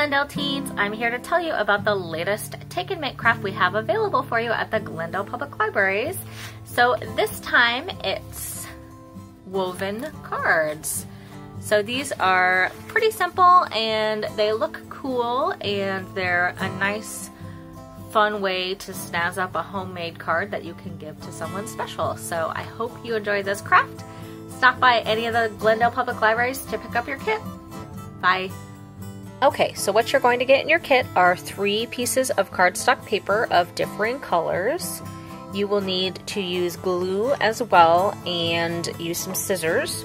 Glendale teens, I'm here to tell you about the latest take and make craft we have available for you at the Glendale Public Libraries. So this time it's woven cards. So these are pretty simple and they look cool and they're a nice fun way to snazz up a homemade card that you can give to someone special. So I hope you enjoy this craft. Stop by any of the Glendale Public Libraries to pick up your kit. Bye. Okay, so what you're going to get in your kit are 3 pieces of cardstock paper of differing colors. You will need to use glue as well and use some scissors.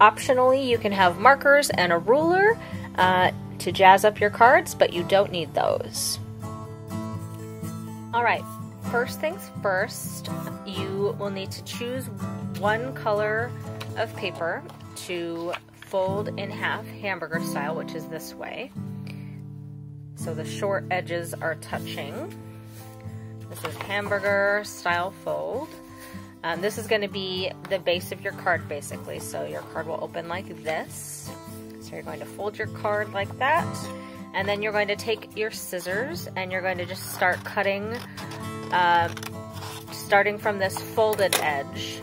Optionally, you can have markers and a ruler to jazz up your cards, but you don't need those. Alright, first things first, you will need to choose one color of paper to fold in half, hamburger style, which is this way. So the short edges are touching. This is hamburger style fold. This is going to be the base of your card basically. So your card will open like this. So you're going to fold your card like that. And then you're going to take your scissors and you're going to just start cutting, starting from this folded edge,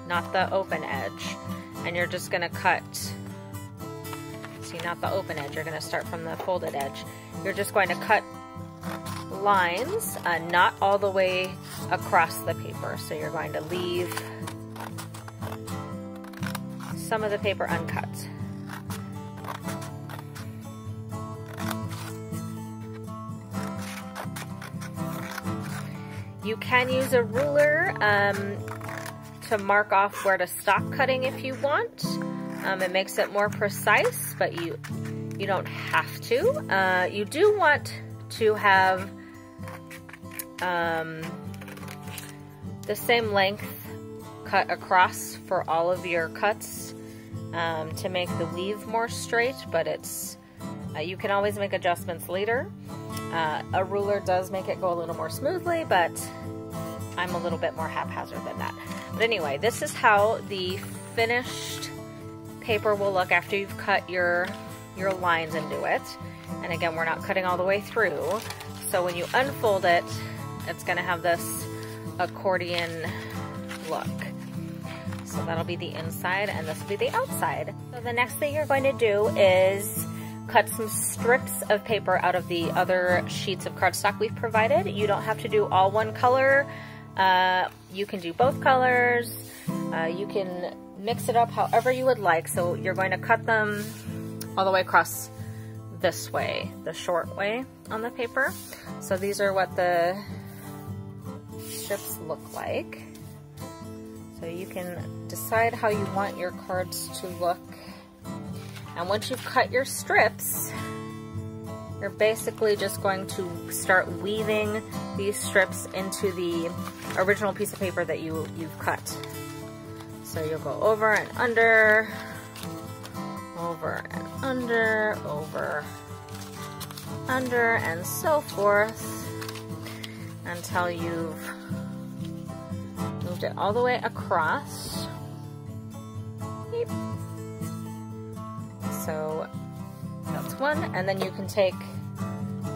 not the open edge. And you're just going to cut, see, not the open edge, you're going to start from the folded edge. You're just going to cut lines, not all the way across the paper. So you're going to leave some of the paper uncut. You can use a ruler to mark off where to stop cutting if you want. It makes it more precise, but you don't have to. You do want to have the same length cut across for all of your cuts to make the weave more straight, but it's you can always make adjustments later. A ruler does make it go a little more smoothly, but I'm a little bit more haphazard than that. But anyway, this is how the finished paper will look after you've cut your lines into it. And again, we're not cutting all the way through. So when you unfold it, it's gonna have this accordion look. So that'll be the inside and this will be the outside. So the next thing you're going to do is cut some strips of paper out of the other sheets of cardstock we've provided. You don't have to do all one color. You can do both colors. You can mix it up however you would like. So you're going to cut them all the way across this way, the short way on the paper. So these are what the strips look like. So you can decide how you want your cards to look. And once you've cut your strips, you're basically just going to start weaving these strips into the original piece of paper that you've cut. So you'll go over and under, over and under, over, under, and so forth until you've moved it all the way across. Beep. So that's one, and then you can take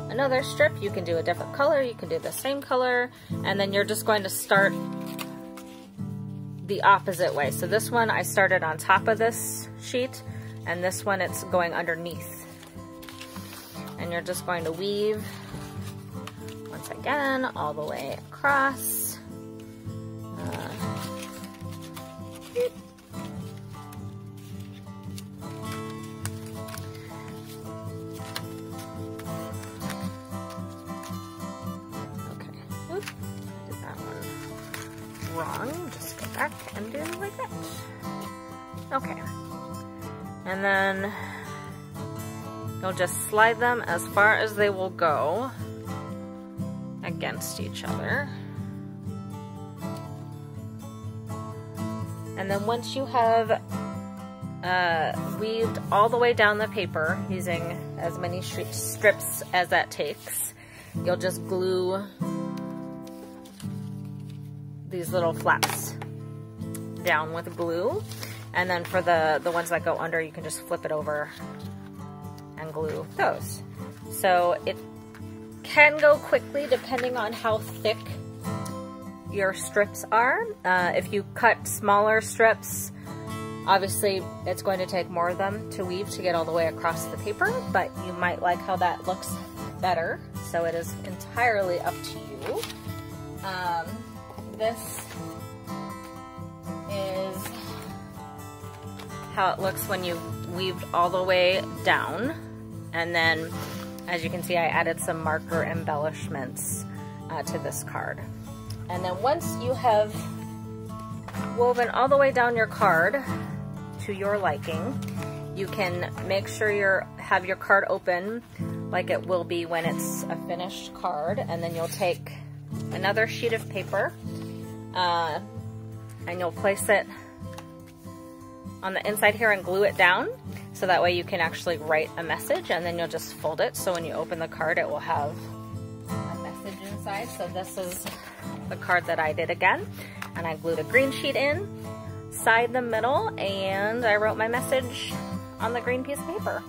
another strip, you can do a different color, you can do the same color, and then you're just going to start the opposite way. So this one I started on top of this sheet, and this one it's going underneath. And you're just going to weave once again all the way across. Wrong, just go back and do like that. Okay, and then you'll just slide them as far as they will go against each other. And then once you have weaved all the way down the paper using as many strips as that takes, you'll just glue these little flaps down with glue. And then for the ones that go under, you can just flip it over and glue those. So it can go quickly depending on how thick your strips are. If you cut smaller strips, obviously it's going to take more of them to weave to get all the way across the paper, but you might like how that looks better, so it is entirely up to you. This is how it looks when you've weaved all the way down, and then as you can see I added some marker embellishments to this card. And then once you have woven all the way down your card to your liking, you can make sure you have your card open like it will be when it's a finished card, and then you'll take another sheet of paper and you'll place it on the inside here and glue it down, so that way you can actually write a message, and then you'll just fold it so when you open the card it will have a message inside. So this is the card that I did again, and I glued a green sheet in, side the middle, and I wrote my message on the green piece of paper.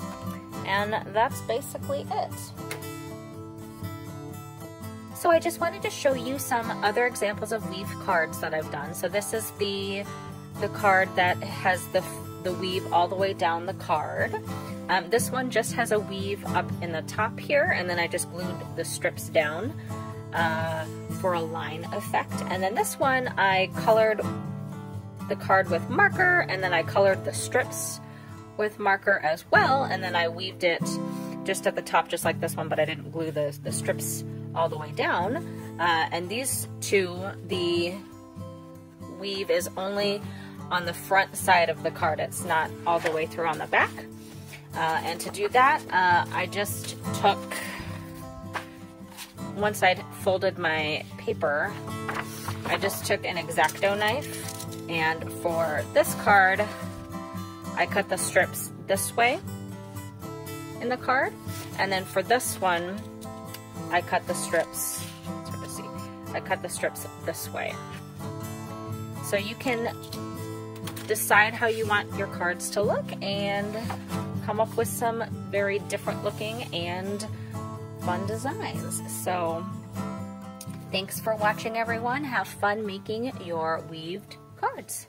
And that's basically it. So I just wanted to show you some other examples of weave cards that I've done. So this is the card that has the weave all the way down the card. This one just has a weave up in the top here, and then I just glued the strips down for a line effect. And then this one I colored the card with marker, and then I colored the strips with marker as well, and then I weaved it just at the top just like this one, but I didn't glue the strips all the way down. And these two, the weave is only on the front side of the card, it's not all the way through on the back. And to do that, I just took, once I'd folded my paper, I just took an X-Acto knife, and for this card I cut the strips this way in the card, and then for this one I cut the strips, it's hard to see, I cut the strips this way. So you can decide how you want your cards to look and come up with some very different looking and fun designs. So thanks for watching, everyone. Have fun making your weaved cards.